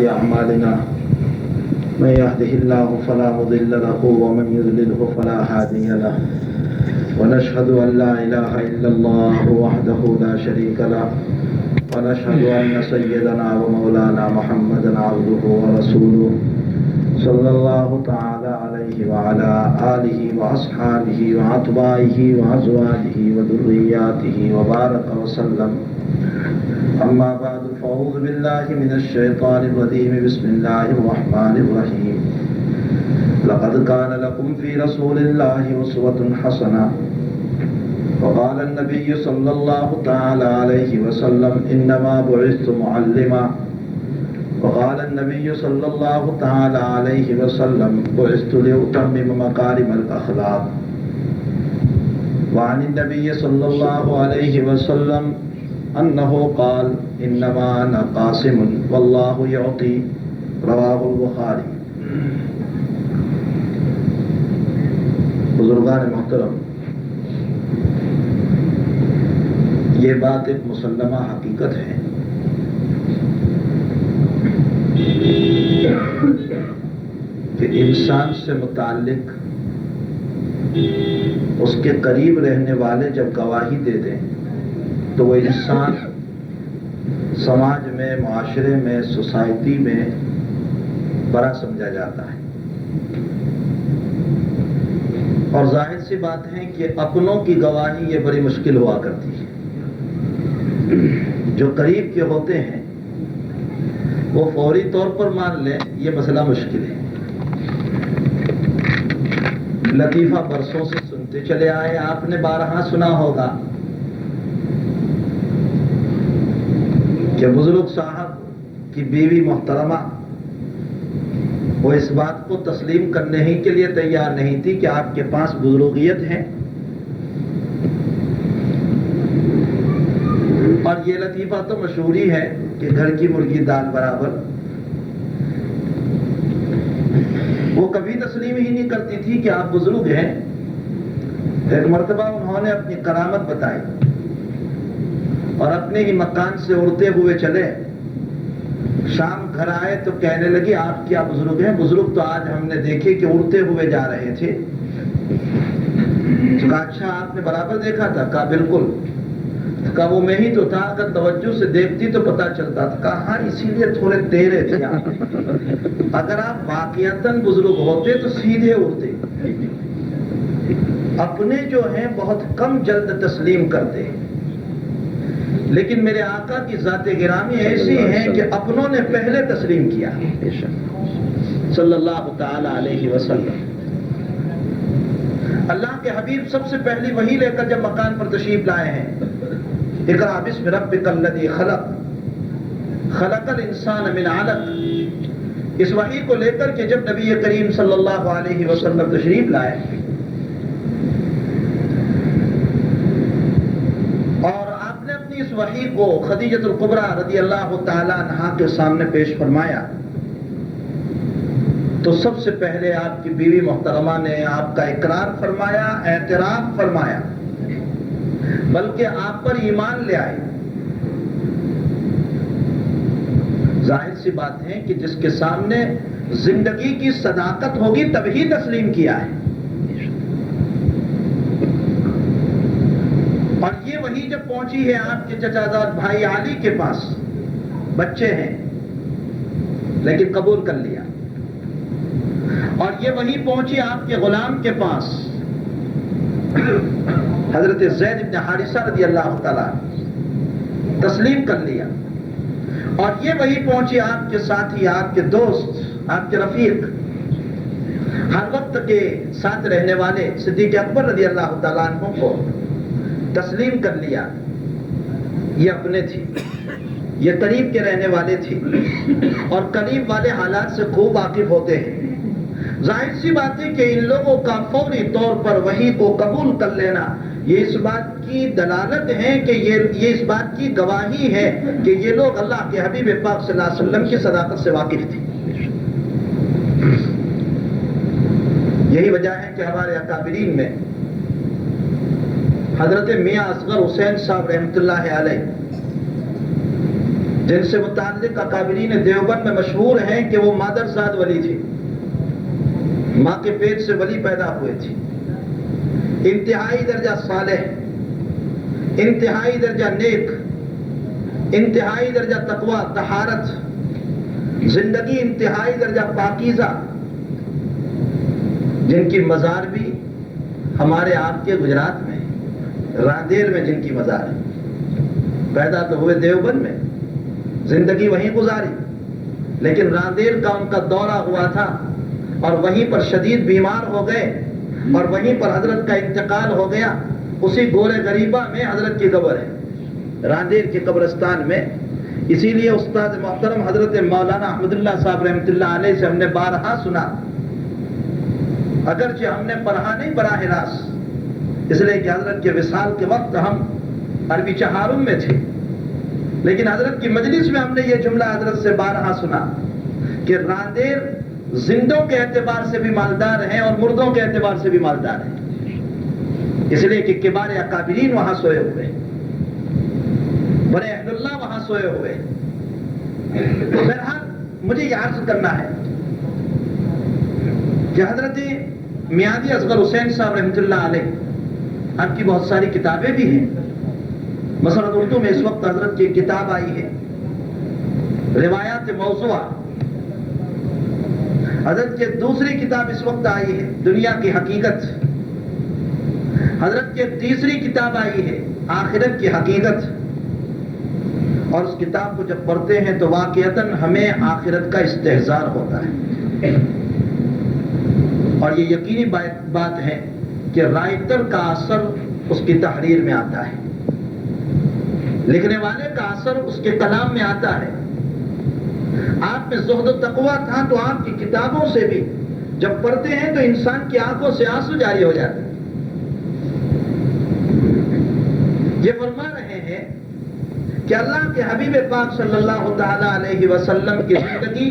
أعمالنا من يهده الله فلا مضل له ومن يضلله فلا هادي له ونشهد أن لا إله إلا الله وحده لا شريك له ونشهد أن سيدنا ومولانا محمدا عبده ورسوله صلى الله تعالى عليه وعلى آله وأصحابه وأتباعه وأزواجه وذرياته وبارك وسلم. أما بعد فأعوذ بالله من الشيطان الرجيم. بسم الله الرحمن الرحيم. لقد كان لكم في رسول الله أسوة حسنة. وقال النبي صلى الله تعالى عليه وسلم إنما بعثت معلما. وقال النبي صلى الله تعالى عليه وسلم بعثت لأتمم مكارم الأخلاق. وعن النبي صلى الله عليه وسلم انه قال انما انا قاسم والله يعطي. رواہ البخاری. بزرگان محترم، یہ بات ایک مسلمہ حقیقت ہے کہ انسان سے متعلق اس کے قریب رہنے والے جب گواہی دے دیں تو وہ انسان سماج میں، معاشرے میں، سوسائٹی میں بڑا سمجھا جاتا ہے. اور ظاہر سی بات ہے کہ اپنوں کی گواہی یہ بڑی مشکل ہوا کرتی ہے. جو قریب کے ہوتے ہیں وہ فوری طور پر مان لیں یہ مسئلہ مشکل ہے. لطیفہ برسوں سے سنتے چلے آئے، آپ نے بارہا سنا ہوگا کہ بزرگ صاحب کی بیوی محترمہ وہ اس بات کو تسلیم کرنے ہی کے لیے تیار نہیں تھی کہ آپ کے پاس بزرگیت ہے. اور یہ لطیفہ تو مشہور ہی ہے کہ گھر کی مرغی دال برابر. وہ کبھی تسلیم ہی نہیں کرتی تھی کہ آپ بزرگ ہیں. ایک مرتبہ انہوں نے اپنی کرامت بتائی اور اپنے ہی مکان سے اڑتے ہوئے چلے. شام گھر آئے تو کہنے لگی آپ کیا بزرگ ہیں؟ بزرگ تو آج ہم نے دیکھے کہ اڑتے ہوئے جا رہے تھے. کہا اچھا آپ نے برابر دیکھا تھا؟ کہا بالکل. کہا وہ میں ہی تو تھا، اگر توجہ سے دیکھتی تو پتا چلتا تھا. کہا ہاں اسی لیے تھوڑے تیرے تھے آپ. اگر آپ واقعتاً بزرگ ہوتے تو سیدھے اڑتے. اپنے جو ہیں بہت کم جلد تسلیم کرتے ہیں، لیکن میرے آقا کی ذات گرامی ایسی ہیں کہ اپنوں نے پہلے تسلیم کیا صلی اللہ تعالی علیہ وسلم. اللہ کے حبیب سب سے پہلی وحی لے کر جب مکان پر تشریف لائے ہیں، اقرأ بسم ربک الذی خلق خلق الانسان من علق، اس وحی کو لے کر کہ جب نبی کریم صلی اللہ علیہ وسلم تشریف لائے اس وحی کو خدیجۃ الکبریٰ رضی اللہ تعالی عنہا کے سامنے پیش فرمایا تو سب سے پہلے آپ کی بیوی محترمہ نے آپ کا اقرار فرمایا، اعتراف فرمایا، بلکہ آپ پر ایمان لے آئی. ظاہر سی بات ہے کہ جس کے سامنے زندگی کی صداقت ہوگی تبھی تسلیم کیا ہے. اور یہ وہی جب پہنچی ہے آپ کے چچا زاد بھائی علی کے پاس، بچے ہیں لیکن قبول کر لیا. اور یہ وہی پہنچی آپ کے غلام کے پاس، حضرت زید بن حارثہ رضی اللہ تعالیٰ، تسلیم کر لیا. اور یہ وہی پہنچی آپ کے ساتھی، آپ کے دوست، آپ کے رفیق، ہر وقت کے ساتھ رہنے والے صدیق اکبر رضی اللہ تعالیٰ عنہ کو تسلیم کر لیا. یہ اپنے تھی، یہ قریب کے رہنے والے تھے اور قریب والے حالات سے خوب واقف ہوتے ہیں. ظاہر سی بات ہے کہ ان لوگوں کا فوری طور پر وحی کو قبول کر لینا یہ اس بات کی دلالت ہے کہ یہ اس بات کی گواہی ہے کہ یہ لوگ اللہ کے حبیب پاک صلی اللہ علیہ وسلم کی صداقت سے واقف تھے. یہی وجہ ہے کہ ہمارے اکابرین میں حضرت میاں اصغر حسین صاحب رحمۃ اللہ علیہ جن سے متعلق اکابرین دیوبند میں مشہور ہیں کہ وہ مادرزاد ولی تھی، ماں کے پیٹ سے ولی پیدا ہوئے تھی، انتہائی درجہ صالح، انتہائی درجہ نیک، انتہائی درجہ تقوی، طہارت، زندگی انتہائی درجہ پاکیزہ، جن کی مزار بھی ہمارے آپ کے گجرات میں راندیر میں جن کی مزار ہے۔ پیدا تو ہوئے دیوبند میں، زندگی وہیں گزاری، لیکن راندیر کا ان کا دورہ ہوا تھا اور وہیں پر شدید بیمار ہو گئے اور وہیں پر حضرت کا انتقال ہو گیا۔ اسی گورے غریبہ میں حضرت کی قبر ہے، راندیر کے قبرستان میں۔ اسی لیے استاد محترم حضرت مولانا احمد اللہ صاحب رحمۃ اللہ علیہ سے ہم نے بارہا سنا، اگرچہ ہم نے پڑھا نہیں براہ راست، اس لیے کہ حضرت کے وصال کے وقت ہم عربی چہارم میں تھے، لیکن حضرت کی مجلس میں ہم نے یہ جملہ حضرت سے بارہا سنا کہ راندیر زندوں کے اعتبار سے بھی مالدار ہیں اور مردوں کے اعتبار سے بھی مالدار ہیں، اس لیے کہ کبار اکابرین وہاں سوئے ہوئے، بڑے اہل اللہ وہاں سوئے ہوئے۔ بہرحال مجھے یہ عرض کرنا ہے کہ حضرت میاں اصغر حسین صاحب رحمۃ اللہ علیہ، آپ کی بہت ساری کتابیں بھی ہیں، مثلا اردو میں اس وقت حضرت کی کتاب آئی ہے روایات موضوعہ، حضرت کی دوسری کتاب اس وقت آئی ہے دنیا کی حقیقت، حضرت کی تیسری کتاب آئی ہے آخرت کی حقیقت، اور اس کتاب کو جب پڑھتے ہیں تو واقعتاً ہمیں آخرت کا استحضار ہوتا ہے، اور یہ یقینی بات ہے کہ رائٹر کا اثر اس کی تحریر میں آتا ہے، لکھنے والے کا اثر اس کے کلام میں آتا ہے۔ آپ میں زہد و تقویٰ تھا تو آپ کی کتابوں سے بھی جب پڑھتے ہیں تو انسان کی آنکھوں سے آنسو جاری ہو جاتے ہیں۔ یہ فرما رہے ہیں کہ اللہ کے حبیب پاک صلی اللہ تعالی علیہ وسلم کی زندگی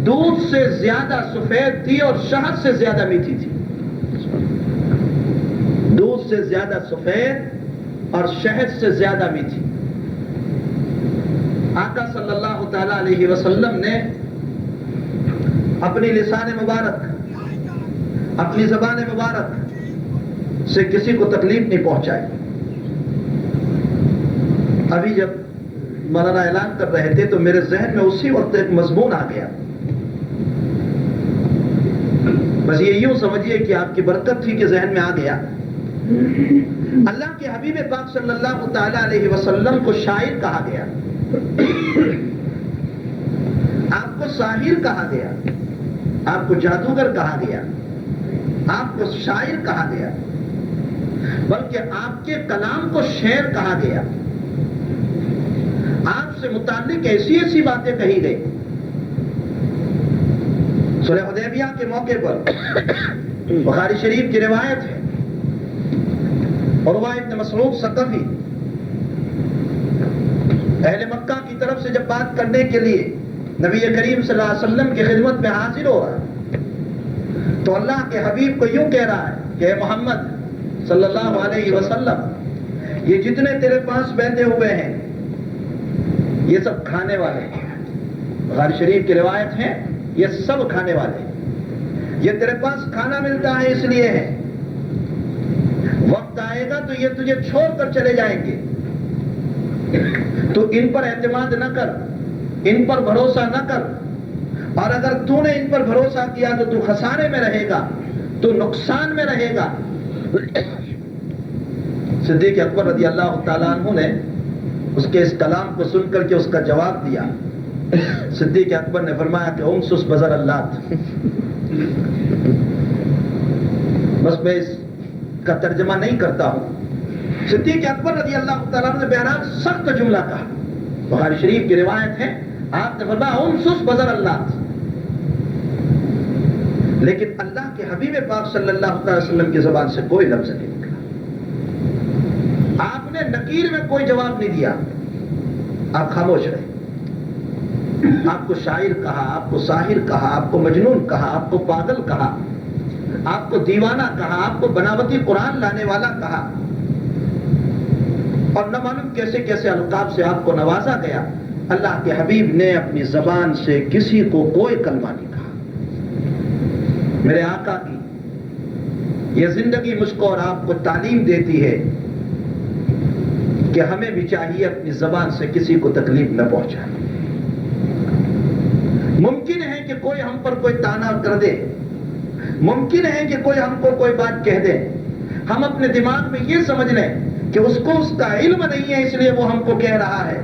دودھ سے زیادہ سفید تھی اور شہد سے زیادہ میٹھی تھی، دودھ سے زیادہ سفید اور شہد سے زیادہ میٹھی۔ آقا صلی اللہ تعالی علیہ وسلم نے اپنی لسان مبارک، اپنی زبان مبارک سے کسی کو تکلیف نہیں پہنچائی۔ ابھی جب مولانا اعلان کر رہے تھے تو میرے ذہن میں اسی وقت ایک مضمون آ گیا، بس یہ یوں سمجھیے کہ آپ کی برکت تھی کہ ذہن میں آ گیا۔ اللہ کے حبیب پاک صلی اللہ تعالی علیہ وسلم کو شاعر کہا گیا، آپ کو ساحر کہا گیا، آپ کو جادوگر کہا گیا، آپ کو شاعر کہا گیا، بلکہ آپ کے کلام کو شعر کہا گیا۔ آپ سے متعلق ایسی ایسی باتیں کہی گئی۔ صلح حدیبیہ کے موقع پر بخاری شریف کی روایت ہے، عروہ ابن مسعود ثقفی اہل مکہ کی طرف سے جب بات کرنے کے لیے نبی کریم صلی اللہ علیہ وسلم کی خدمت میں حاضر ہو رہا ہے تو اللہ کے حبیب کو یوں کہہ رہا ہے کہ اے محمد صلی اللہ علیہ وسلم، یہ جتنے تیرے پاس بیٹھے ہوئے ہیں یہ سب کھانے والے ہیں۔ بخاری شریف کی روایت ہے یہ سب کھانے والے ہیں، یہ تیرے پاس کھانا ملتا ہے اس لیے ہے، وقت آئے گا تو یہ تجھے چھوڑ کر چلے جائیں گے، تو ان پر اعتماد نہ کر، ان پر بھروسہ نہ کر، اور اگر تو نے ان پر بھروسہ کیا تو تو خسارے میں رہے گا، تو نقصان میں رہے گا۔ صدیق اکبر رضی اللہ تعالیٰ عنہ نے اس کے اس کلام کو سن کر کے اس کا جواب دیا۔ صدیق اکبر نے فرمایا کہ امسس بزر اللہ، بس میں اس کا ترجمہ نہیں کرتا ہوں۔ صدیق اکبر رضی اللہ تعالیٰ عنہ نے بہرحال سخت جملہ کہا، بخاری شریف کی روایت ہے، آپ نے فرمایا امسس بزر اللہ، لیکن اللہ کے حبیب پاک صلی اللہ علیہ وسلم کی زبان سے کوئی لفظ نہیں نکلا۔ آپ نے نکیر میں کوئی جواب نہیں دیا، آپ خاموش رہے۔ آپ کو شاعر کہا، آپ کو ساحر کہا، آپ کو مجنون کہا، آپ کو پاگل کہا، آپ کو دیوانہ کہا، آپ کو بناوٹی قرآن لانے والا کہا، اور نہ معلوم کیسے کیسے القاب سے آپ کو نوازا گیا۔ اللہ کے حبیب نے اپنی زبان سے کسی کو کوئی کلمہ نہیں کہا. میرے آقا کی یہ زندگی مجھ کو اور آپ کو تعلیم دیتی ہے کہ ہمیں بھی چاہیے اپنی زبان سے کسی کو تکلیف نہ پہنچائے. ممکن ہے کہ کوئی ہم پر کوئی طعنہ کر دے، ممکن ہے کہ کوئی ہم کو کوئی بات کہہ دے، ہم اپنے دماغ میں یہ سمجھ لیں کہ اس کو اس کا علم نہیں ہے اس لیے وہ ہم کو کہہ رہا ہے.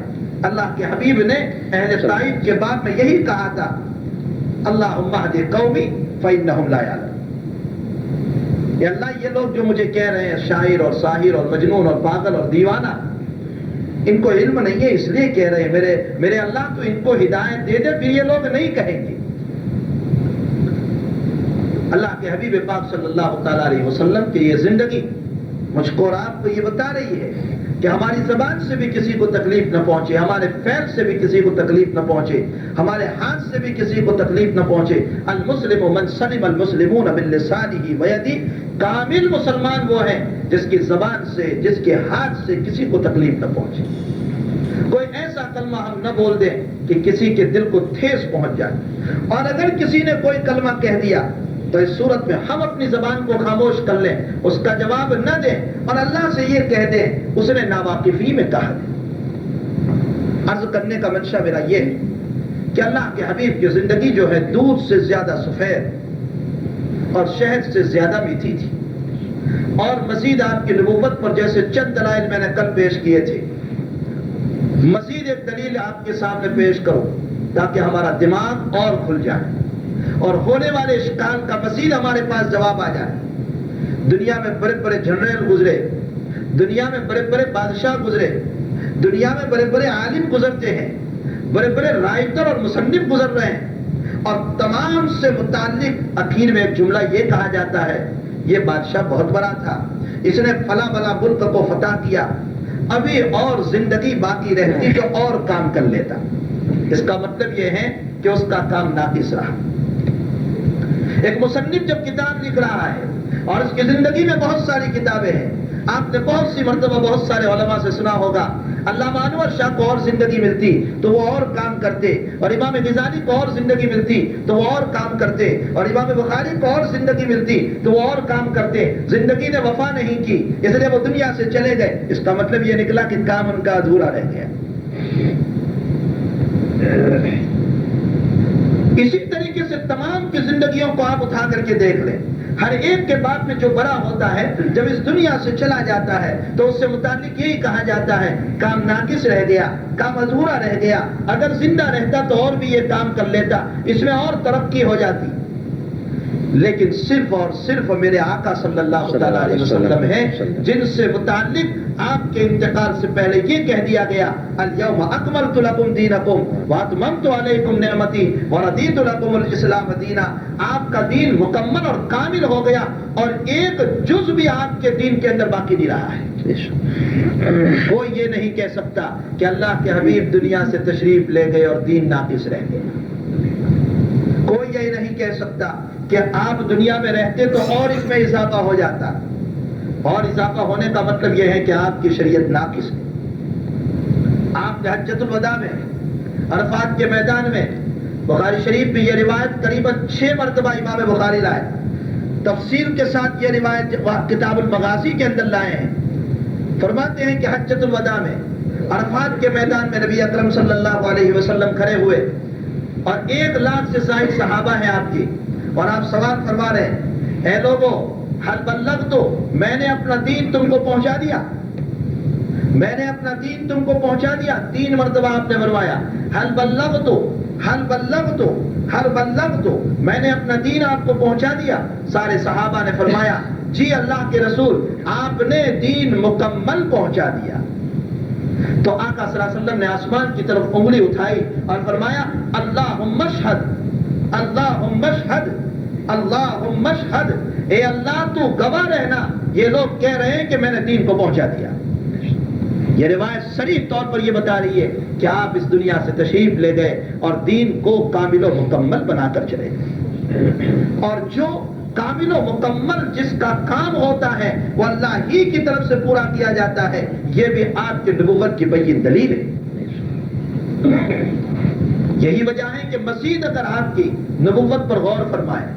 اللہ کے حبیب نے اہل طائف کے باب میں یہی کہا تھا، اللہم اہد قومی فإنہم لا یعلمون. یا اللہ یہ لوگ جو مجھے کہہ رہے ہیں شاعر اور ساحر اور مجنون اور پاگل اور دیوانہ، ان کو علم نہیں ہے اس لیے کہہ رہے ہیں. میرے اللہ تو ان کو ہدایت دے دے، پھر یہ لوگ نہیں کہیں گے. اللہ کے حبیب پاک صلی اللہ تعالیٰ علیہ وسلم کی یہ زندگی مجھ کو اور آپ کو یہ بتا رہی ہے کہ ہماری زبان سے بھی کسی کو تکلیف نہ پہنچے، ہمارے فعل سے بھی کسی کو تکلیف نہ پہنچے، ہمارے ہاتھ سے بھی کسی کو تکلیف نہ پہنچے. المسلم من سلم المسلمون من لسانہ ویدہ. کامل مسلمان وہ ہیں جس کی زبان سے، جس کے ہاتھ سے کسی کو تکلیف نہ پہنچے. کوئی ایسا کلمہ ہم نہ بول دیں کہ کسی کے دل کو ٹھیس پہنچ جائے. اور اگر کسی نے کوئی کلمہ کہہ دیا تو اس صورت میں ہم اپنی زبان کو خاموش کر لیں، اس کا جواب نہ دیں اور اللہ سے یہ کہہ دیں اس نے ناواقفی میں کہا. عرض کرنے کا منشا میرا یہ ہے کہ اللہ کے حبیب کی زندگی جو ہے دودھ سے زیادہ سفید اور شہد سے زیادہ میٹھی تھی. اور مزید آپ کی نبوت پر جیسے چند دلائل میں نے کل پیش کیے تھے، مزید ایک دلیل آپ کے سامنے پیش کرو تاکہ ہمارا دماغ اور کھل جائے اور ہونے والے اشکال کا مزید ہمارے پاس جواب آ جائے. دنیا میں بڑے بڑے جنرل گزرے، دنیا میں بڑے بڑے بادشاہ گزرے، دنیا میں بڑے بڑے عالم گزرتے ہیں، بڑے بڑے رائٹر اور مصنف گزر رہے ہیں، اور تمام سے متعلق اخیر میں ایک جملہ یہ کہا جاتا ہے یہ بادشاہ بہت بڑا تھا، اس نے فلاں فلاں ملک کو فتح کیا، ابھی اور زندگی باقی رہتی تو اور کام کر لیتا. اس کا مطلب یہ ہے کہ اس کا کام ناقص رہا. ایک مصنف جب کتاب لکھ رہا ہے اور اس کی زندگی میں بہت ساری کتابیں ہیں، آپ نے بہت سی مرتبہ بہت سارے علماء سے سنا ہوگا علامہ انور شاہ کو اور زندگی ملتی تو وہ اور کام کرتے، اور امام غزالی کو اور زندگی ملتی تو وہ اور کام کرتے، اور امام بخاری کو اور زندگی ملتی تو وہ اور کام کرتے. زندگی نے وفا نہیں کی اس لیے وہ دنیا سے چلے گئے. اس کا مطلب یہ نکلا کہ کام ان کا ادھورا رہ گیا. اسی طریقے سے تمام کی زندگیوں کو آپ اٹھا کر کے دیکھ لیں، ہر ایک کے بعد میں جو بڑا ہوتا ہے جب اس دنیا سے چلا جاتا ہے تو اس سے متعلق یہی کہا جاتا ہے کام ناقص رہ گیا، کام ادھورا رہ گیا. اگر زندہ رہتا تو اور بھی یہ کام کر لیتا، اس میں اور ترقی ہو جاتی. لیکن صرف اور صرف میرے آقا صلی اللہ تعالیٰ علیہ وسلم ہیں جن سے متعلق آپ کے انتقال سے پہلے یہ کہہ دیا گیا الیوم اکملت لکم دینکم واتممت علیکم نعمتی ورضیت لکم الاسلام دینا. آپ کا دین مکمل اور کامل ہو گیا اور ایک جز بھی آپ کے دین کے اندر باقی نہیں رہا ہے. کوئی یہ نہیں کہہ سکتا کہ اللہ کے حبیب دنیا سے تشریف لے گئے اور دین ناقص رہ گیا. کوئی یہ نہیں کہہ سکتا کہ آپ دنیا میں رہتے تو اور اس میں اضافہ ہو جاتا، اور اضافہ ہونے کا مطلب یہ ہے کہ آپ کی شریعت ناقص ہے. آپ نے حجۃ الوداع میں عرفات کے میدان میں بخاری شریف میں یہ روایت قریباً 6 مرتبہ امام بخاری لائے، تفصیل کے ساتھ یہ روایت کتاب المغازی کے اندر لائے ہیں. فرماتے ہیں کہ حجۃ الوداع میں عرفات کے میدان میں نبی اکرم صلی اللہ علیہ وسلم کھڑے ہوئے اور 1 لاکھ سے زائد صحابہ ہیں آپ کی، اور آپ سوال فرما رہے ہیں اے لوگوں حل بلغتو، میں نے اپنا دین تم کو پہنچا دیا، میں نے اپنا دین تم کو پہنچا دیا. 3 مرتبہ آپ نے فرمایا حل بلغتو حل بلغتو حل بلغتو، میں نے اپنا دین آپ کو پہنچا دیا. سارے صحابہ نے فرمایا جی اللہ کے رسول آپ نے دین مکمل پہنچا دیا. تو آقا صلی اللہ علیہ وسلم نے آسمان کی طرف انگلی اٹھائی اور فرمایا اللہم اشہد اللہم اشہد اللہم اشہد، اے اللہ تو گواہ رہنا یہ لوگ کہہ رہے ہیں کہ میں نے دین کو پہنچا دیا. یہ روایت صریح طور پر یہ بتا رہی ہے کہ آپ اس دنیا سے تشریف لے گئے اور دین کو کامل و مکمل بنا کر چلے گئے. اور جو کامل و مکمل جس کا کام ہوتا ہے وہ اللہ ہی کی طرف سے پورا کیا جاتا ہے، یہ بھی آپ کی نبوت کی بین دلیل ہے. یہی وجہ ہے کہ مزید اگر آپ کی نبوت پر غور فرمائیں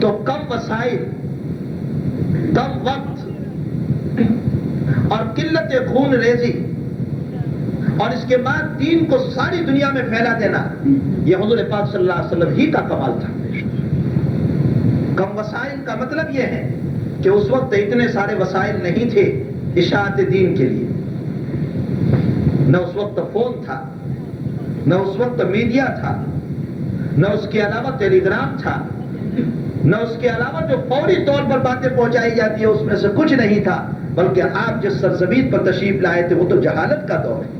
تو کم وسائل، کم وقت اور قلت خون ریزی اور اس کے بعد دین کو ساری دنیا میں پھیلا دینا، یہ حضور پاک صلی اللہ علیہ وسلم ہی کا کمال تھا۔ کم وسائل کا مطلب یہ ہے کہ اس وقت اتنے سارے وسائل نہیں تھے اشاعت دین کے لیے، نہ اس وقت فون تھا، نہ اس وقت میڈیا تھا، نہ اس کے علاوہ ٹیلی گرام تھا، نہ اس کے علاوہ جو فوری طور پر باتیں پہنچائی جاتی ہے اس میں سے کچھ نہیں تھا، بلکہ آپ جس سرزمین پر تشریف لائے تھے وہ تو جہالت کا دور ہے۔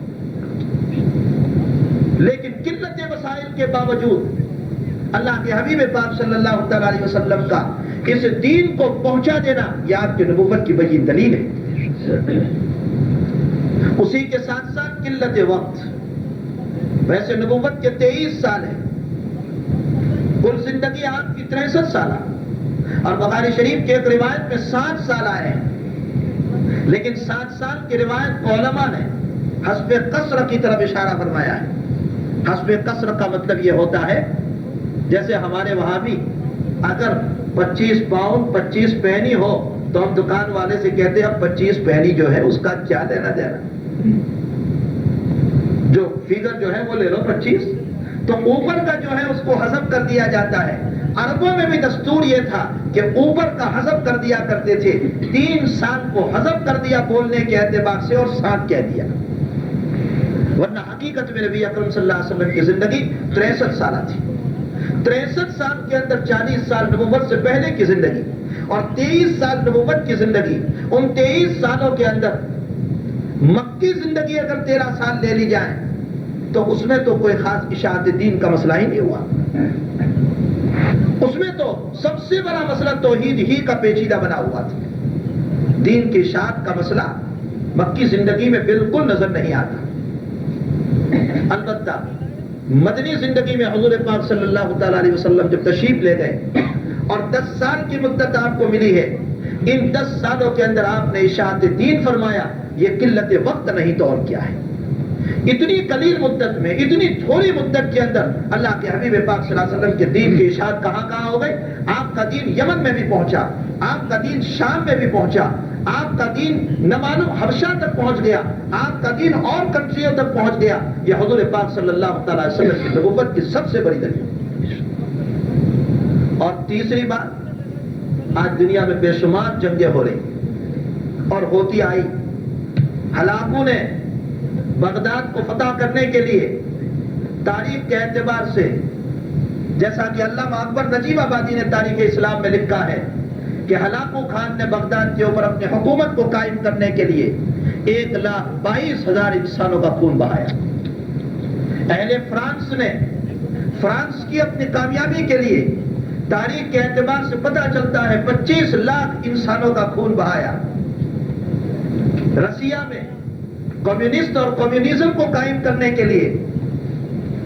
لیکن قلت وسائل کے باوجود اللہ کے حبیب پاک صلی اللہ تعالی علیہ وسلم کا اس دین کو پہنچا دینا یہ آپ کی نبوت کی بڑی دلیل ہے۔ اسی کے ساتھ ساتھ قلت وقت، ویسے نبوت کے 23 سال ہیں، کل زندگی آپ کی 63 سالہ، اور بخاری شریف کے ایک روایت میں 60 سال آئے ہیں، لیکن 60 سال کی روایت علماء نے حسب قصر کی طرف اشارہ فرمایا ہے۔ حسب قصر کا مطلب یہ ہوتا ہے جیسے ہمارے وہاں بھی اگر 25 پاؤنڈ 25 پینی ہو تو ہم دکان والے سے کہتے ہیں اب 25 پینی جو ہے اس کا کیا لینا دینا، جو فگر جو ہے وہ لے لو 25، تو اوپر کا جو ہے اس کو حذف کر دیا جاتا ہے۔ عربوں میں بھی دستور یہ تھا کہ اوپر کا حذف کر دیا کرتے تھے، 3 سال کو حذف کر دیا بولنے کے اعتبار سے اور 7 کہہ دیا، ورنہ حقیقت میں نبی اکرم صلی اللہ علیہ وسلم کی زندگی 63 سالہ تھی۔ 63 سال کے اندر 40 سال نبوت سے پہلے کی زندگی اور 23 سال نبوت کی زندگی، ان 23 سالوں کے اندر مکی زندگی اگر 13 سال لے لی جائے تو اس میں تو کوئی خاص اشاعت دین کا مسئلہ ہی نہیں ہوا، اس میں تو سب سے بڑا مسئلہ توحید ہی کا پیچیدہ بنا ہوا تھا۔ دین کی اشاعت کا مسئلہ مکی زندگی میں بالکل نظر نہیں آتا۔ البتہ مدنی زندگی میں حضور پاک صلی اللہ تعالی علیہ وسلم جب تشریف لے گئے اور 10 سال کی مدت آپ کو ملی ہے، ان 10 سالوں کے اندر آپ نے اشاعت دین فرمایا، یہ قلت وقت نہیں تو اور کیا ہے۔ اتنی قلیل مدت میں، اتنی تھوڑی مدت کے اندر اللہ کے حبیب پاک صلی اللہ علیہ وسلم کے دین کی اشاعت کہاں کہاں ہو گئی۔ آپ کا دین یمن میں بھی پہنچا، آپ کا دین شام میں بھی پہنچا، آپ کا دین نہ معلوم حبشہ تک پہنچ گیا، آپ کا دین اور کنٹریوں تک پہنچ گیا۔ یہ حضور پاک صلی اللہ تعالی علیہ وسلم کی نبوت کی سب سے بڑی دلیل۔ اور تیسری بات، آج دنیا میں بے شمار جنگیں ہو رہی اور ہوتی آئی، ہلاکوں نے بغداد کو فتح کرنے کے لیے تاریخ کے اعتبار سے، جیسا کہ علامہ اکبر نجیب آبادی نے تاریخ اسلام میں لکھا ہے کہ ہلاکو خان نے بغداد کے اوپر اپنی حکومت کو قائم کرنے کے لیے 1,22,000 انسانوں کا خون بہایا۔ اہل فرانس نے فرانس کی اپنی کامیابی کے لیے تاریخ کے اعتبار سے پتہ چلتا ہے 25 لاکھ انسانوں کا خون بہایا۔ رشیا میں کمیونسٹ اور کمیونزم کو قائم کرنے کے لیے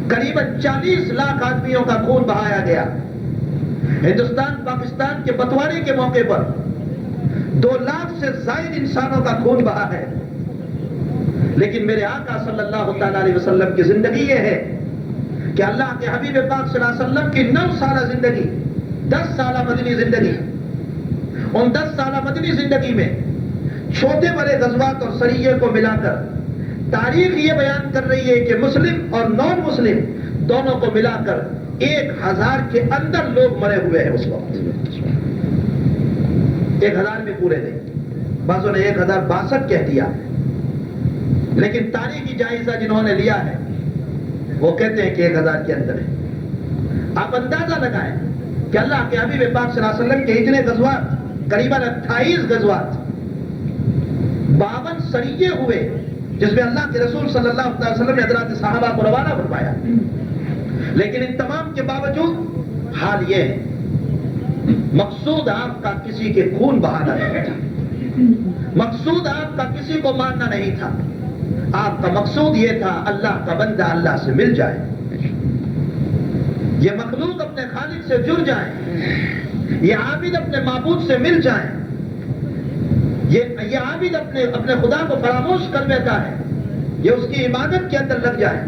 قریب 40 لاکھ آدمیوں کا خون بہایا گیا۔ ہندوستان پاکستان کے بٹوارے کے موقع پر 2 لاکھ سے زائد انسانوں کا خون بہا ہے، لیکن میرے آقا صلی اللہ تعالی علیہ وسلم کی زندگی یہ ہے کہ اللہ کے حبیب پاک صلی اللہ علیہ وسلم کی 9 سالہ زندگی، 10 سالہ مدنی زندگی، ان 10 سالہ مدنی زندگی میں چھوٹے بڑے غزوات اور سریے کو ملا کر تاریخ یہ بیان کر رہی ہے کہ مسلم اور نان مسلم دونوں کو ملا کر 1000 کے اندر لوگ مرے ہوئے ہیں اس وقت۔ 1000 میں پورے نہیں، بعضوں نے 1062 کہہ دیا، لیکن تاریخی جائزہ جنہوں نے لیا ہے وہ کہتے ہیں کہ 1000 کے اندر ہے۔ آپ اندازہ لگائیں کہ اللہ کے حبیب پاک صلی اللہ علیہ وسلم کے اتنے غزوات، قریباً 28 غزوات، 52 سریے ہوئے جس میں اللہ کے رسول صلی اللہ علیہ وسلم نے حضرات صحابہ کو روانہ فرمایا، لیکن ان تمام کے باوجود حال یہ ہے، مقصود آپ کا کسی کے خون بہانا نہیں تھا، مقصود آپ کا کسی کو مارنا نہیں تھا، آپ کا مقصود یہ تھا اللہ کا بندہ اللہ سے مل جائے، یہ مخلوق اپنے خالق سے جڑ جائیں، یہ عابد اپنے معبود سے مل جائیں، یہ عابد اپنے خدا کو فراموش کر بیٹھا ہے، یہ اس کی عبادت کے اندر لگ جائے.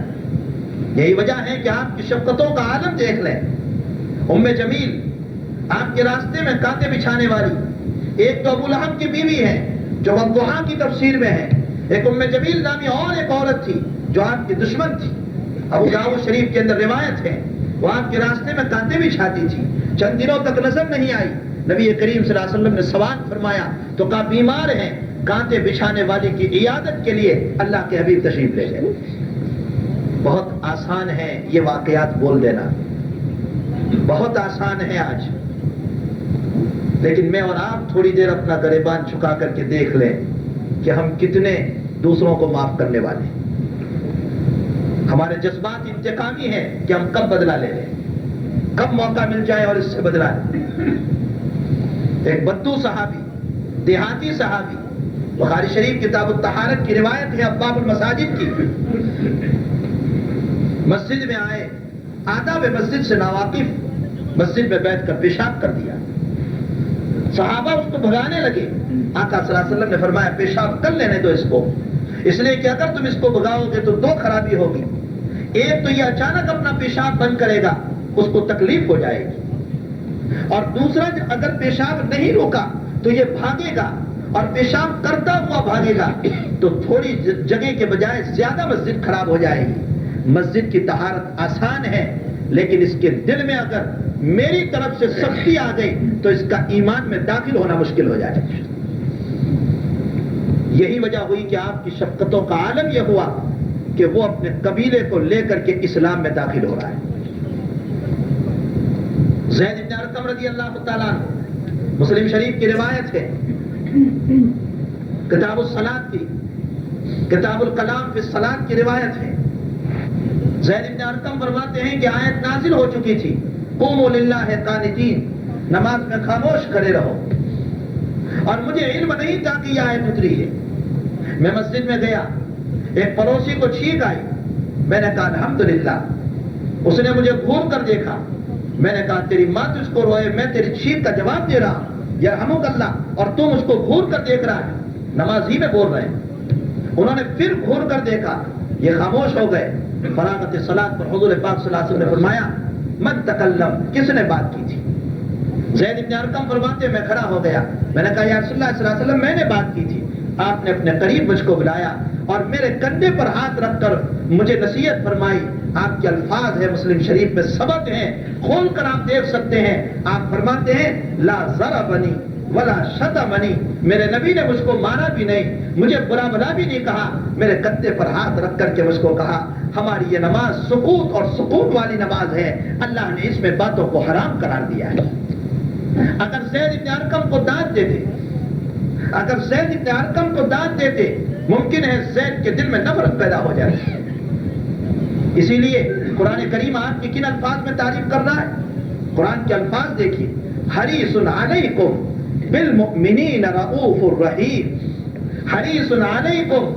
یہی وجہ ہے کہ آپ کی شفقتوں کا عالم دیکھ لیں. ام جمیل آپ کے راستے میں کانٹے بچھانے والی. ایک تو ابو لہب کی بیوی ہے جو والضحیٰ کی تفسیر میں ہے. ایک ام جمیل نامی اور ایک عورت تھی جو آپ کی دشمن تھی. ابو داؤد شریف کے اندر روایت ہے وہ آپ کے راستے میں کانٹے بچھاتی تھی. چند دنوں تک نظر نہیں آئی. نبی کریم صلی اللہ علیہ وسلم نے سوال فرمایا تو کہا بیمار ہیں, کانٹے بچھانے والی کی عیادت کے لیے اللہ کے حبیب تشریف لے گئے. بہت آسان ہے یہ واقعات بول دینا, بہت آسان ہے آج, لیکن میں اور آپ تھوڑی دیر اپنا گریبان چھکا کر کے دیکھ لیں کہ ہم کتنے دوسروں کو معاف کرنے والے ہیں. ہمارے جذبات انتقامی ہیں کہ ہم کب بدلہ لے لیں, کب موقع مل جائے اور اس سے بدلہ لیں. ایک بدو صحابی, دیہاتی صحابی, بخاری شریف کتاب الطہارت کی روایت ہے ابواب المساجد کی, مسجد میں آئے, آداب مسجد سے ناواقف, مسجد میں بیٹھ کر پیشاب کر دیا. صحابہ اس کو بھگانے لگے. آقا صلی اللہ علیہ وسلم نے فرمایا پیشاب کر لینے دو اس کو, اس لیے کہ اگر تم اس کو بھگاؤ گے تو دو خرابی ہوگی. ایک تو یہ اچانک اپنا پیشاب بند کرے گا, اس کو تکلیف ہو جائے گی, اور دوسرا اگر پیشاب نہیں روکا تو یہ بھاگے گا اور پیشاب کرتا ہوا بھاگے گا تو تھوڑی جگہ کے بجائے زیادہ مسجد خراب ہو جائے گی. مسجد کی طہارت آسان ہے, لیکن اس کے دل میں اگر میری طرف سے سختی آ گئی تو اس کا ایمان میں داخل ہونا مشکل ہو جائے گا. یہی وجہ ہوئی کہ آپ کی شفقتوں کا عالم یہ ہوا کہ وہ اپنے قبیلے کو لے کر کے اسلام میں داخل ہو رہا ہے. زید بن ارقم رضی اللہ تعالیٰ عنہ, مسلم شریف کی روایت ہے, کتاب الصلاۃ کی, کتاب الکلام فی الصلاۃ کی روایت ہے. زید بن ارقم فرماتے ہیں کہ آیت نازل ہو چکی تھی, قوموا للہ قانتین, نماز میں خاموش کھڑے رہو, اور مجھے علم نہیں تھا کہ یہ آیت اتری ہے. میں مسجد میں گیا, ایک پڑوسی کو چھینک آئی, میں نے کہا الحمدللہ. اس نے مجھے گھور کر دیکھا, میں نے کہا تیری ماں تجھ کو روئے, میں تیری چھینک کا جواب دے رہا ہوں یرحمک اللہ, اور تم اس کو گھور کر دیکھ رہا ہے. نماز ہی میں بول رہے ہیں. انہوں نے پھر گھور کر دیکھا, یہ خاموش ہو گئے. فراغت صلاۃ پر حضور پاک صلی اللہ علیہ وسلم نے فرمایا من تکلم, کس نے بات کی تھی؟ زید بن ارقم فرماتے میں کھڑا ہو گیا, میں نے کہا یا رسول اللہ صلی اللہ علیہ وسلم میں نے بات کی تھی. آپ نے اپنے قریب مجھ کو بلایا اور میرے کندھے پر ہاتھ رکھ کر مجھے نصیحت فرمائی. آپ کے الفاظ ہیں مسلم شریف میں ثبت ہیں, کھول کر آپ دیکھ سکتے ہیں. آپ فرماتے ہیں لا ضربنی ولا شتمنی, میرے نبی نے مجھ کو مارا بھی نہیں, مجھے برا بلا بھی نہیں کہا. میرے کندھے پر ہاتھ رکھ کر کے مجھ کو کہا ہماری یہ نماز سکوت اور سکون والی نماز ہے, اللہ نے اس میں باتوں کو حرام قرار دیا ہے. اگر زید بن ارقم کو داد دیتے, اگر زید بن ارقم کو داد دیتے, ممکن ہے زید کے دل میں نفرت پیدا ہو جائے. اسی لیے قرآن کریم آپ کی کن الفاظ میں تعریف کر رہا ہے؟ قرآن کے الفاظ دیکھیے, حریص علیکم بالمؤمنین رؤوف الرحیم. حریص علیکم,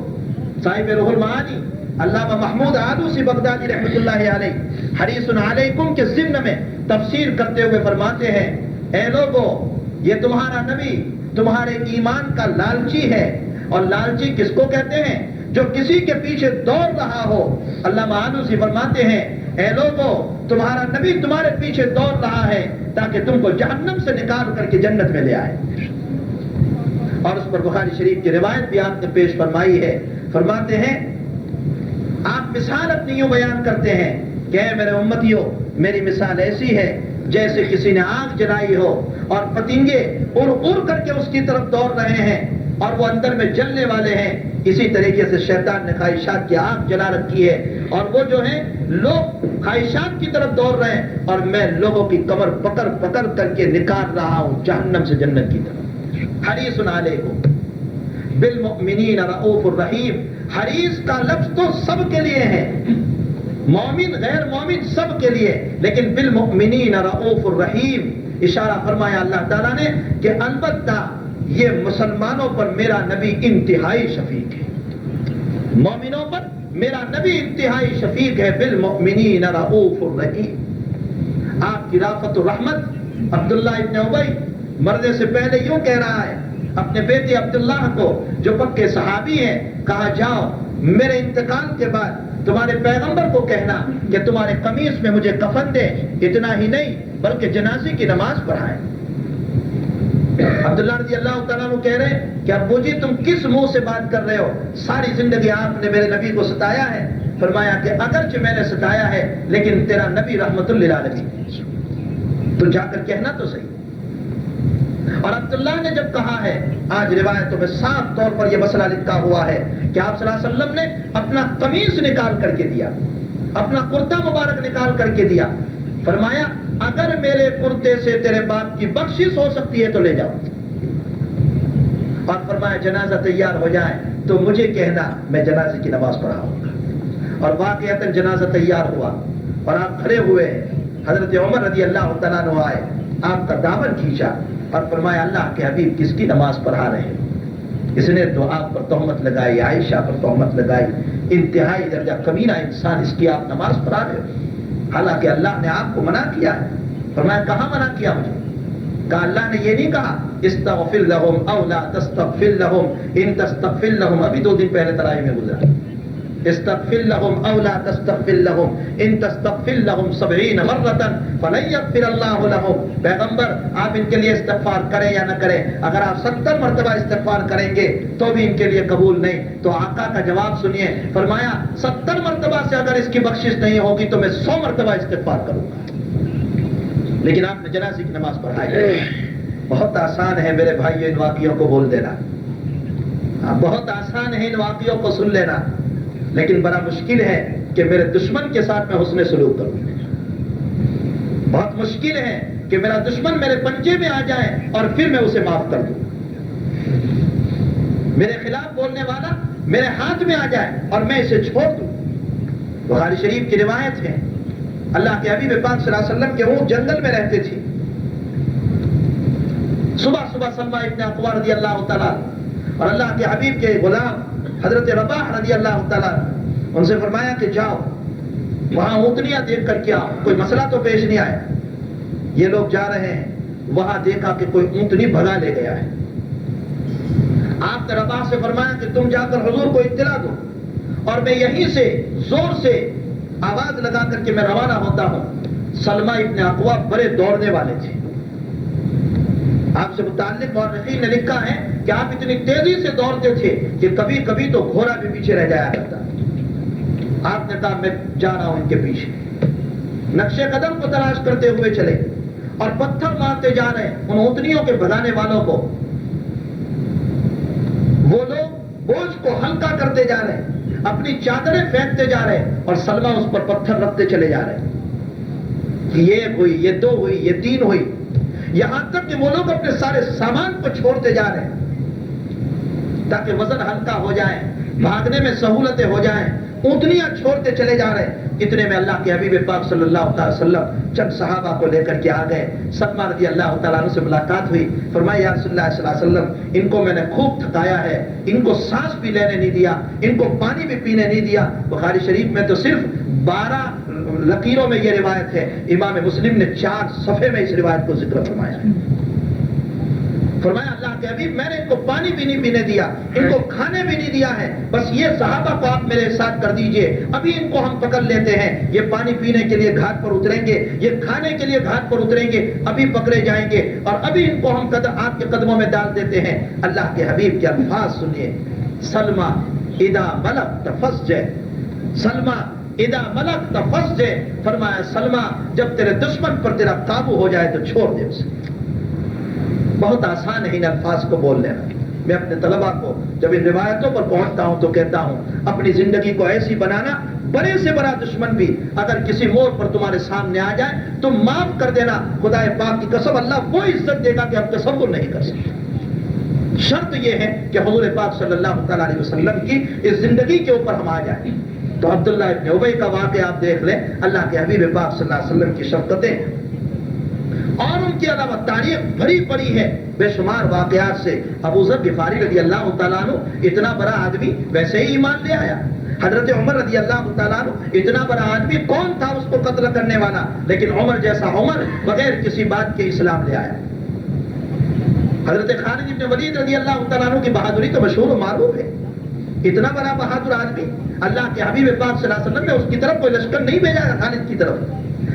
صاحب روح المعانی علامہ محمود آلوسی بغدادی رحمۃ اللہ علیہ حریص علیکم کے ضمن میں تفسیر کرتے ہوئے فرماتے ہیں اے لوگو, یہ تمہارا نبی تمہارے ایمان کا لالچی ہے. اور لالچی کس کو کہتے ہیں؟ جو کسی کے پیچھے دوڑ رہا ہو. علامہ آلوسی فرماتے ہیں اے لوگو, تمہارا نبی تمہارے پیچھے دوڑ رہا ہے تاکہ تم کو جہنم سے نکال کر کے جنت میں لے آئے. اور اس پر بخاری شریف کی روایت بھی آپ نے پیش فرمائی ہے. فرماتے ہیں آپ مثال اپنی یوں بیان کرتے ہیں کہ اے میرے امتیوں, میری مثال ایسی ہے جیسے کسی نے آگ جلائی ہو اور پتنگے اڑ اڑ کر کے اس کی طرف دوڑ رہے ہیں اور وہ اندر میں جلنے والے ہیں. اسی طریقے سے شیطان نے خواہشات کی آگ جلا رکھی ہے اور وہ جو ہیں لوگ خواہشات کی طرف دوڑ رہے ہیں, اور میں لوگوں کی کمر پکڑ پکڑ کر کے نکال رہا ہوں جہنم سے جنت کی طرف. حریص علیکم بالمؤمنین رؤوف الرحیم. حریص کا لفظ تو سب کے لیے ہے, مومن غیر مومن سب کے لیے, لیکن بالمؤمنین رؤوف الرحیم اشارہ فرمایا اللہ تعالیٰ نے کہ البتہ یہ مسلمانوں پر میرا نبی انتہائی شفیق ہے, مومنوں پر میرا نبی انتہائی شفیق ہے. بالمؤمنین رؤوف الرحیم. آپ کی رافت الرحمت عبداللہ ابن ابی مرنے سے پہلے یوں کہہ رہا ہے اپنے بیٹے عبداللہ کو جو پکے صحابی ہیں, کہا جاؤ میرے انتقال کے بعد تمہارے پیغمبر کو کہنا کہ تمہارے قمیص میں مجھے کفن دے، اتنا ہی نہیں بلکہ جنازے کی نماز پڑھائیں۔ عبداللہ رضی اللہ تعالیٰ عنہ کہہ رہے ہیں کہ ابو جی تم کس منہ سے بات کر رہے ہو، ساری زندگی آپ نے میرے نبی کو ستایا ہے۔ فرمایا کہ اگرچہ میں نے ستایا ہے لیکن تیرا نبی رحمت للعالمین، تو جا کر کہنا تو صحیح۔ اور عبداللہ نے جب کہا ہے، آج روایتوں میں صاف طور پر یہ مسئلہ لکھا ہوا ہے کہ آپ صلی اللہ علیہ وسلم نے اپنا قمیص نکال کر کے دیا، اپنا کرتا مبارک نکال کر کے دیا، فرمایا اگر میرے کرتے سے تیرے باپ کی بخشش ہو سکتی ہے تو لے جاؤ، اور فرمایا جنازہ تیار ہو جائے تو مجھے کہنا، میں جنازے کی نماز پڑھاؤں گا۔ اور واقعتاً جنازہ تیار ہوا اور آپ کھڑے ہوئے، حضرت عمر رضی اللہ تعالیٰ عنہ آئے، آپ کا دامن کھینچا اور فرمایا اللہ کے حبیب کس کی نماز پڑھا رہے ہیں؟ اس نے تو آپ پر تہمت لگائی، عائشہ پر تہمت لگائی، انتہائی درجہ کمینہ انسان، اس کی آپ نماز پڑھا رہے ہو، حالانکہ اللہ نے آپ کو منع کیا ہے۔ فرمایا کہاں منع کیا مجھے؟ کہا اللہ نے یہ نہیں کہا استغفر لہم او لا تستغفر لہم ان تستغفر لہم، ابھی 2 دن پہلے تراویح میں گزرا، استغفر لہم او لا تستغفر لہم ان تستغفر لہم 70 مرۃ فلن یغفر اللہ لہم۔ پیغمبر آپ ان کے لیے استغفار کریں یا نہ کریں، اگر آپ 70 مرتبہ استغفار کریں گے تو بھی ان کے لیے قبول نہیں۔ تو آقا کا جواب سنیے، فرمایا 70 مرتبہ سے اگر اس کی بخشش نہیں ہوگی تو میں 100 مرتبہ استغفار کروں گا۔ لیکن آپ نے جنازے کی نماز پڑھائی۔ بہت آسان ہے میرے بھائیو ان واقعوں کو بول دینا، بہت آسان ہے ان واقعوں کو سن لینا، لیکن بڑا مشکل ہے کہ میرے دشمن کے ساتھ میں حسن سلوک کروں۔ بہت مشکل ہے کہ میرا دشمن میرے پنجے میں آ جائے اور پھر میں اسے معاف کر دوں، میرے خلاف بولنے والا میرے ہاتھ میں آ جائے اور میں اسے چھوڑ دوں۔ بخاری شریف کی روایت ہے، اللہ کے حبیب پاک صلی اللہ علیہ وسلم کے اونٹ جنگل میں رہتے تھے۔ صبح صبح سلمہ ابن اقوا رضی اللہ تعالیٰ اور اللہ کے حبیب کے غلام حضرت رباح رضی اللہ تعالیٰ ان سے فرمایا کہ جاؤ وہاں اونٹنیاں دیکھ کر کیا کوئی مسئلہ تو پیش نہیں آیا۔ یہ لوگ جا رہے ہیں، وہاں دیکھا کہ کوئی اونٹنی بھگا لے گیا ہے۔ آپ نے رباح سے فرمایا کہ تم جا کر حضور کو اطلاع دو اور میں یہیں سے زور سے آواز لگا کر کے میں روانہ ہوتا ہوں۔ سلمہ ابن اقوا بڑے دوڑنے والے تھے، آپ سے متعلق مورخین نے لکھا ہے کہ آپ اتنی تیزی سے دوڑتے تھے کہ کبھی کبھی تو گھوڑا بھی پیچھے رہ جایا کرتا۔ آپ نے کہا میں جا رہا ہوں ان کے پیچھے، نقشے قدم کو تلاش کرتے ہوئے چلے اور پتھر مارتے جا رہے ہیں ان اونٹنیوں کے بھگانے والوں کو۔ وہ لوگ بوجھ کو ہلکا کرتے جا رہے ہیں، اپنی چادریں پھینکتے جا رہے ہیں اور سلمہ اس پر پتھر رکھتے چلے جا رہے ہیں۔ یہ ہوئی، یہ 2 ہوئی، یہ 3 ہوئی، یہاں تک کہ وہ لوگ اپنے سارے سامان کو چھوڑتے جا رہے ہیں تاکہ وزن ہلکا ہو جائے، بھاگنے میں سہولتیں ہو جائیں، اونٹنیاں چھوڑتے چلے جا رہے ہیں۔ اتنے میں اللہ کے حبیب پاک صلی اللہ علیہ وسلم چند صحابہ کو لے کر کے آ گئے۔ سلمہ رضی اللہ تعالیٰ عنہ سے ملاقات ہوئی، فرمایا یا رسول اللہ صلی اللہ علیہ وسلم ان کو میں نے خوب تھکایا ہے، ان کو سانس بھی لینے نہیں دیا، ان کو پانی بھی پینے نہیں دیا۔ بخاری شریف میں تو صرف 12 لکیروں میں یہ روایت ہے، امام مسلم نے 4 صفحے میں اس روایت کو ذکر فرمایا ہے۔ فرمایا اللہ کے حبیب میں نے ان کو پانی بھی نہیں پینے دیا، ان کو کھانے بھی نہیں دیا ہے، بس یہ صحابہ کو آپ میرے ساتھ کر دیجئے، ابھی ان کو ہم پکڑ لیتے ہیں، یہ پانی پینے کے لیے گھاٹ پر اتریں گے، یہ کھانے کے لیے گھاٹ پر اتریں گے، ابھی پکڑے جائیں گے اور ابھی ان کو ہم آپ کے قدموں میں ڈال دیتے ہیں۔ اللہ کے حبیب کے الفاظ سنیے، سلمہ اذا ملکت فاسجع، سلمہ اذا ملکت فاسجع، فرمایا سلمہ جب تیرے دشمن پر تیرا قابو ہو جائے تو چھوڑ دے اسے۔ بہت آسان ہے ان الفاظ کو بول لینا۔ میں اپنے طلباء کو جب ان روایتوں پر پہنچتا ہوں تو کہتا ہوں اپنی زندگی کو ایسی بنانا، بڑے سے بڑا دشمن بھی اگر کسی موڑ پر تمہارے سامنے آ جائے تو معاف کر دینا۔ خدا پاک کی قسم اللہ وہ عزت دے گا کہ ہم تصور نہیں کر سکتے۔ شرط یہ ہے کہ حضور پاک صلی اللہ تعالیٰ علیہ وسلم کی اس زندگی کے اوپر ہم آ جائیں۔ تو عبداللہ ابن ابی کا واقعہ آپ دیکھ لیں، اللہ کے حبیب پاک صلی اللہ علیہ وسلم کی شفقتیں اور ان کے علاوہ تاریخ بھری پڑی ہے بے شمار واقعات سے۔ ابو ذر غفاری رضی اللہ تعالیٰ عنہ اتنا بڑا آدمی ویسے ہی ایمان لے آیا۔ حضرت عمر رضی اللہ تعالیٰ عنہ اتنا بڑا آدمی، کون تھا اس کو قتل کرنے والا، لیکن عمر جیسا عمر بغیر کسی بات کے اسلام لے آیا۔ حضرت خالد بن ولید رضی اللہ تعالیٰ عنہ کی بہادری تو مشہور و معروف ہے، اتنا بڑا بہادر آدمی، اللہ کے حبیب پاک صلی اللہ علیہ وسلم نے اس کی طرف کوئی لشکر نہیں بھیجا خالد کی طرف،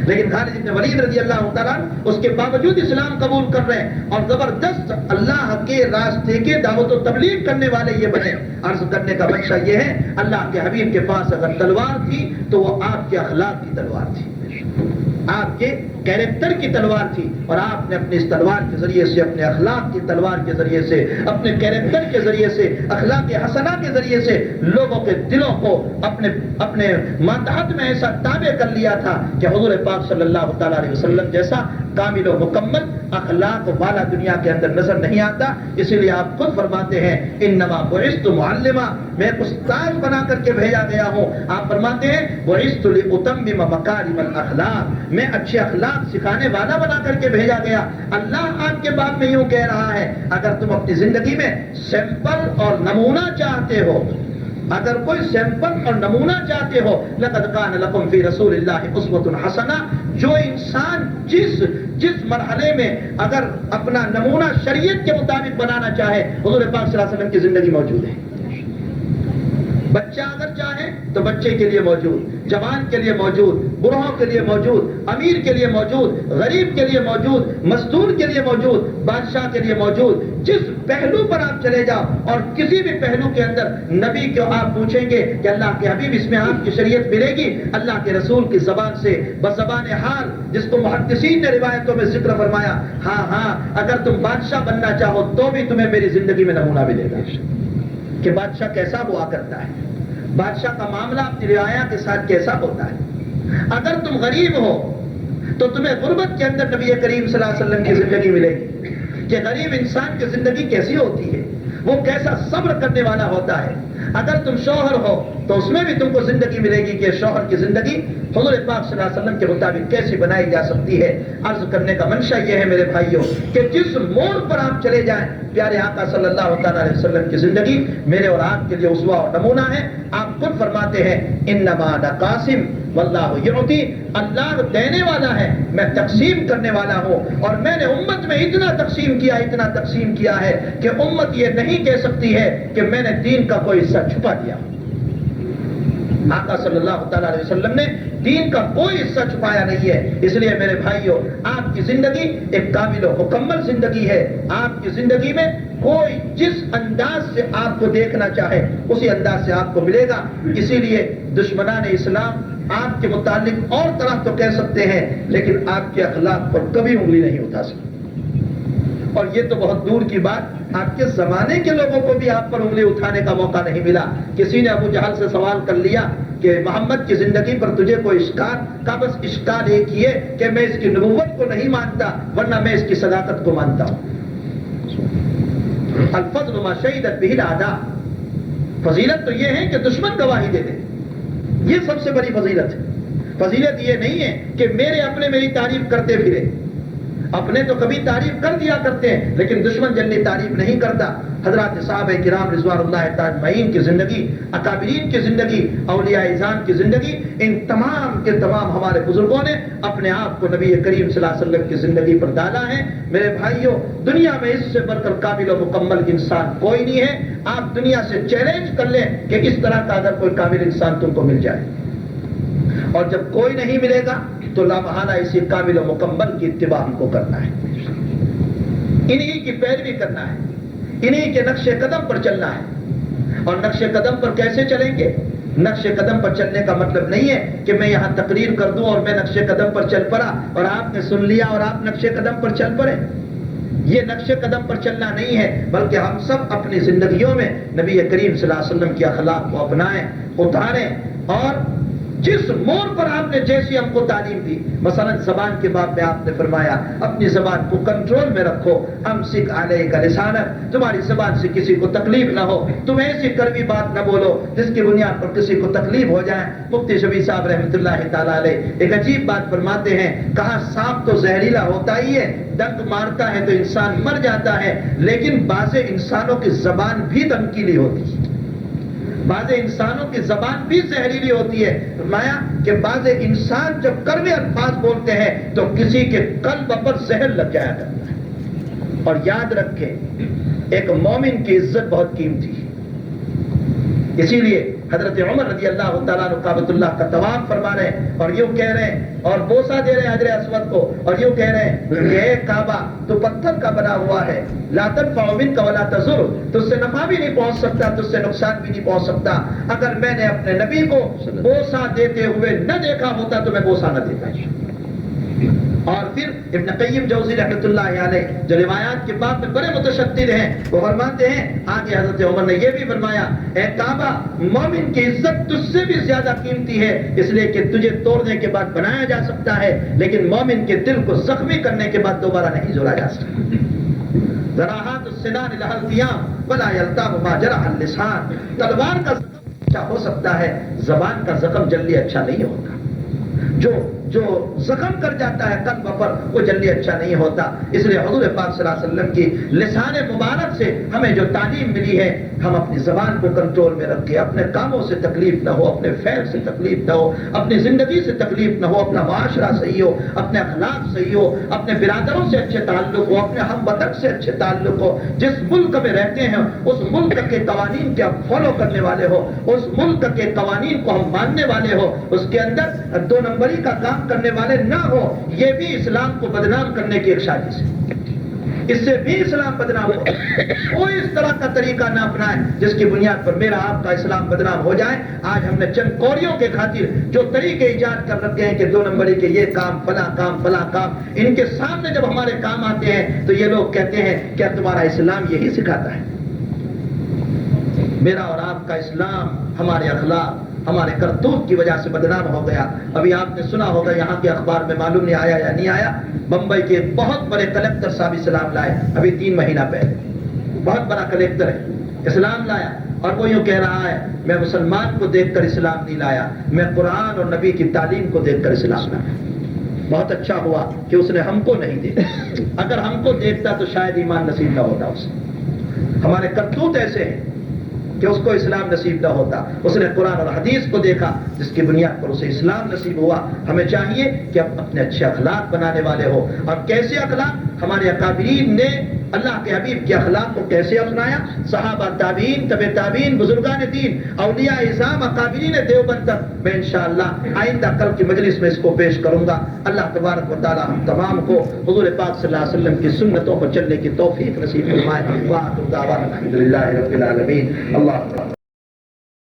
لیکن خالد بن ولید رضی اللہ تعالیٰ اس کے باوجود اسلام قبول کر رہے ہیں اور زبردست اللہ کے راستے کے دعوت و تبلیغ کرنے والے یہ بنے۔ عرض کرنے کا منشا یہ ہے، اللہ کے حبیب کے پاس اگر تلوار تھی تو وہ آپ کے اخلاق کی تلوار تھی، آپ کے کیریکٹر کی تلوار تھی، اور آپ نے اپنی اس تلوار کے ذریعے سے، اپنے اخلاق کی تلوار کے ذریعے سے، اپنے کیریکٹر کے ذریعے سے، اخلاق حسنہ کے ذریعے سے لوگوں کے دلوں کو اپنے ماتحت میں ایسا تابع کر لیا تھا کہ حضور پاک صلی اللہ تعالیٰ علیہ وسلم جیسا کامل و مکمل اخلاق والا دنیا کے اندر نظر نہیں آتا۔ اسی لیے آپ خود فرماتے ہیں انما بعثت معلما، میں استاد بنا کر کے بھیجا گیا ہوں۔ آپ فرماتے ہیں بعثت لاتمم مکارم الاخلاق، میں اچھے اخلاق سکھانے والا بنا کر کے بھیجا گیا۔ اللہ آپ کے بات میں یوں کہہ رہا ہے، اگر تم اپنی زندگی میں سیمپل اور نمونہ چاہتے ہو، اگر کوئی سیمپل اور نمونہ چاہتے ہو، لقد کان لکم فی رسول اللہ اسوۃ حسنہ، جو انسان جس مرحلے میں اگر اپنا نمونہ شریعت کے مطابق بنانا چاہے، حضور پاک صلی اللہ علیہ وسلم کی زندگی موجود ہے۔ بچہ اگر چاہے تو بچے کے لیے موجود، جوان کے لیے موجود، بوڑھوں کے لیے موجود، امیر کے لیے موجود، غریب کے لیے موجود، مزدور کے لیے موجود، بادشاہ کے لیے موجود۔ جس پہلو پر آپ چلے جاؤ اور کسی بھی پہلو کے اندر نبی کو آپ پوچھیں گے کہ اللہ کے حبیب اس میں آپ کی شریعت ملے گی، اللہ کے رسول کی زبان سے بزبان حال، جس کو محدثین نے روایتوں میں ذکر فرمایا، ہاں اگر تم بادشاہ بننا چاہو تو بھی تمہیں میری زندگی میں نمونہ ملے گا کہ بادشاہ کیسا ہوا کرتا ہے، بادشاہ کا معاملہ اپنی رعایا کے ساتھ کیسا ہوتا ہے۔ اگر تم غریب ہو تو تمہیں غربت کے اندر نبی کریم صلی اللہ علیہ وسلم کی زندگی ملے گی کہ غریب انسان کی زندگی کیسی ہوتی ہے، وہ کیسا صبر کرنے والا ہوتا ہے۔ اگر تم شوہر ہو تو اس میں بھی تم کو زندگی ملے گی کہ شوہر کی زندگی حضور پاک صلی اللہ علیہ وسلم کے مطابق کیسی بنائی جا سکتی ہے۔ عرض کرنے کا منشا یہ ہے میرے بھائیوں کہ جس موڑ پر آپ چلے جائیں، پیارے آقا صلی اللہ تعالیٰ علیہ وسلم کی زندگی میرے اور آپ کے لیے اسوہ اور نمونہ ہے۔ آپ خود فرماتے ہیں انما انا قاسم واللہ یعطی، اللہ دینے والا ہے، میں تقسیم کرنے والا ہوں، اور میں نے امت میں اتنا تقسیم کیا ہے کہ امت یہ نہیں کہہ سکتی ہے کہ میں نے دین کا کوئی حصہ چھپا دیا۔ آقا صلی اللہ تعالیٰ علیہ وسلم نے دین کا کوئی حصہ چھپایا نہیں ہے۔ اس لیے میرے بھائیوں، آپ کی زندگی ایک کامل و مکمل زندگی ہے۔ آپ کی زندگی میں کوئی جس انداز سے آپ کو دیکھنا چاہے اسی انداز سے آپ کو ملے گا۔ اسی لیے دشمنان اسلام آپ کے متعلق اور طرح تو کہہ سکتے ہیں، لیکن آپ کے اخلاق پر کبھی انگلی نہیں اٹھا سکتے۔ اور یہ تو بہت دور کی بات، آپ کے زمانے کے لوگوں کو بھی آپ پر انگلی اٹھانے کا موقع نہیں ملا۔ کسی نے ابو جہل سے سوال کر لیا کہ محمد کی زندگی پر تجھے کوئی اشکال کا؟ بس اشکال ایک ہی ہے کہ میں اس کی نبوت کو نہیں مانتا، ورنہ میں اس کی صداقت کو مانتا ہوں۔ الفضل ما شہدت بہ الاعداء، فضیلت تو یہ ہے کہ دشمن گواہی دے دے، یہ سب سے بڑی فضیلت ہے۔ فضیلت یہ نہیں ہے کہ میرے اپنے میری تعریف کرتے پھرے، اپنے تو کبھی تعریف کر دیا کرتے ہیں لیکن دشمن جلدی تعریف نہیں کرتا۔ حضرات صحابہ کرام رضوان اللہ تعالی اجمعین کی زندگی، اکابرین کی زندگی، اولیاء اعظام کی زندگی، ان تمام کے تمام ہمارے بزرگوں نے اپنے آپ کو نبی کریم صلی اللہ علیہ وسلم کی زندگی پر ڈالا ہے۔ میرے بھائیوں، دنیا میں اس سے بڑھ کر کامل و مکمل انسان کوئی نہیں ہے۔ آپ دنیا سے چیلنج کر لیں کہ اس طرح کا اگر کوئی کامل انسان تم کو مل جائے، اور جب کوئی نہیں ملے گا تو لامحالہ اسی کامل و مکمل کی اتباع ہم کو کرنا ہے، انہی کی پیروی کرنا ہے، انہی کے نقش قدم پر چلنا ہے۔ اور نقش قدم پر کیسے چلیں گے؟ نقش قدم پر چلنے کا مطلب نہیں ہے کہ میں یہاں تقریر کر دوں اور میں نقش قدم پر چل پڑا اور آپ نے سن لیا اور آپ نقش قدم پر چل پڑے۔ یہ نقش قدم پر چلنا نہیں ہے، بلکہ ہم سب اپنی زندگیوں میں نبی کریم صلی اللہ علیہ وسلم کے اخلاق کو اپنائیں، اتاریں، اور جس موڑ پر آپ نے جیسی ہم کو تعلیم دی، مثلا زبان کے باب میں آپ نے فرمایا اپنی زبان کو کنٹرول میں رکھو، امسک علیک لسانک، تمہاری زبان سے کسی کو تکلیف نہ ہو، تم ایسی کڑوی بات نہ بولو جس کی بنیاد پر کسی کو تکلیف ہو جائے۔ مفتی شفیع صاحب رحمۃ اللہ تعالیٰ علیہ ایک عجیب بات فرماتے ہیں، کہا سانپ تو زہریلا ہوتا ہی ہے، ڈنک مارتا ہے تو انسان مر جاتا ہے، لیکن بعض انسانوں کی زبان بھی دمکیلی ہوتی ہے، بعض انسانوں کی زبان بھی زہریلی ہوتی ہے۔ فرمایا کہ بعض انسان جب کڑوے الفاظ بولتے ہیں تو کسی کے قلب پر زہر لگ جایا کرتا ہے۔ اور یاد رکھیں، ایک مومن کی عزت بہت قیمتی ہے، اسی لیے حضرت عمر رضی اللہ تعالیٰ عنہ کعبۃ اللہ کا طواف فرما رہے ہیں اور یوں کہہ رہے ہیں اور بوسہ دے رہے ہیں حجر اسود کو اور یوں کہہ رہے ہیں کہ اے کعبہ تو پتھر کا بنا ہوا ہے، لا تنفع منک ولا تضر، تجھ سے نفع بھی نہیں پہنچ سکتا، تجھ سے نقصان بھی نہیں پہنچ سکتا۔ اگر میں نے اپنے نبی کو بوسہ دیتے ہوئے نہ دیکھا ہوتا تو میں بوسہ نہ دیتا۔ اور پھر ابن قیم جوزی رحمۃ اللہ علیہ جو روایات کے باب میں بڑے متشدد ہیں، وہ فرماتے ہیں آگے حضرت عمر نے یہ بھی فرمایا، اے کعبہ مومن کی عزت تجھ سے بھی زیادہ قیمتی ہے، اس لیے کہ تجھے توڑنے کے بعد بنایا جا سکتا ہے لیکن مومن کے دل کو زخمی کرنے کے بعد دوبارہ نہیں جوڑا جا سکتا۔ ذراحات السنان لها القیام ولا یلتام ما جرح اللسان، تلوار کا زخم اچھا ہو سکتا ہے، زبان کا زخم جلدی اچھا نہیں ہوتا۔ جو زخم کر جاتا ہے قلب پر وہ جلدی اچھا نہیں ہوتا۔ اس لیے حضور پاک صلی اللہ علیہ وسلم کی لسان مبارک سے ہمیں جو تعلیم ملی ہے، ہم اپنی زبان کو کنٹرول میں رکھیں، اپنے کاموں سے تکلیف نہ ہو، اپنے فعل سے تکلیف نہ ہو، اپنی زندگی سے تکلیف نہ ہو، اپنا معاشرہ صحیح ہو، اپنے اخلاق صحیح ہو، اپنے برادروں سے اچھے تعلق ہو، اپنے ہم وطن سے اچھے تعلق ہو، جس ملک میں رہتے ہیں اس ملک کے قوانین کے ہم فالو کرنے والے ہو، اس ملک کے قوانین کو ہم ماننے والے ہو، اس کے اندر دو نمبری کا کام کرنے والے نہ ہو، یہ بھی اسلام کو بدنام کرنے کی ایک سازش ہے۔ اس سے بھی اسلام بدنام ہو، کوئی اس طرح کا طریقہ نہ اپنائے جس کی بنیاد پر میرا آپ کا اسلام بدنام ہو جائے۔ آج ہم نے چند کوڑیوں کے خاطر جو طریقے ایجاد کر رکھے ہیں کہ دو نمبری کے یہ کام فلاں کام فلاں کام، ان کے سامنے جب ہمارے کام آتے ہیں تو یہ لوگ کہتے ہیں کیا تمہارا اسلام یہی سکھاتا ہے؟ میرا اور آپ کا اسلام ہمارے اخلاق ہمارے کرتوت کی وجہ سے بدنام ہو گیا۔ ابھی آپ نے سنا ہوگا یہاں کے اخبار میں، معلوم نہیں آیا یا نہیں آیا، بمبئی کے بہت بڑے کلکٹر صاحب اسلام لائے ابھی 3 مہینہ پہلے، بہت بڑا کلکٹر ہے، اسلام لایا اور وہ یوں کہہ رہا ہے میں مسلمان کو دیکھ کر اسلام نہیں لایا، میں قرآن اور نبی کی تعلیم کو دیکھ کر اسلام لایا۔ بہت اچھا ہوا کہ اس نے ہم کو نہیں دیکھا، اگر ہم کو دیکھتا تو شاید ایمان نصیب نہ ہوتا اسے۔ ہمارے کرتوت ایسے ہیں کہ اس کو اسلام نصیب نہ ہوتا، اس نے قرآن اور حدیث کو دیکھا جس کی بنیاد پر اسے اسلام نصیب ہوا۔ ہمیں چاہیے کہ ہم اپنے اچھے اخلاق بنانے والے ہو، اور کیسے اخلاق؟ ہمارے اکابرین نے اللہ کے حبیب کے اخلاق کو کیسے اپنایا؟ صحابہ، تابعین، تبع تابعین، بزرگان دین، اولیاء اعظام، اکابرین دیوبند تک۔ میں انشاءاللہ آئندہ کل کی مجلس میں اس کو پیش کروں گا۔ اللہ تبارک و تعالی ہم تمام کو حضور پاک صلی اللہ علیہ وسلم کی سنتوں پر چلنے کی توفیق نصیب فرمائے۔ وآخر دعوانا الحمدللہ رب العالمین۔ اللہ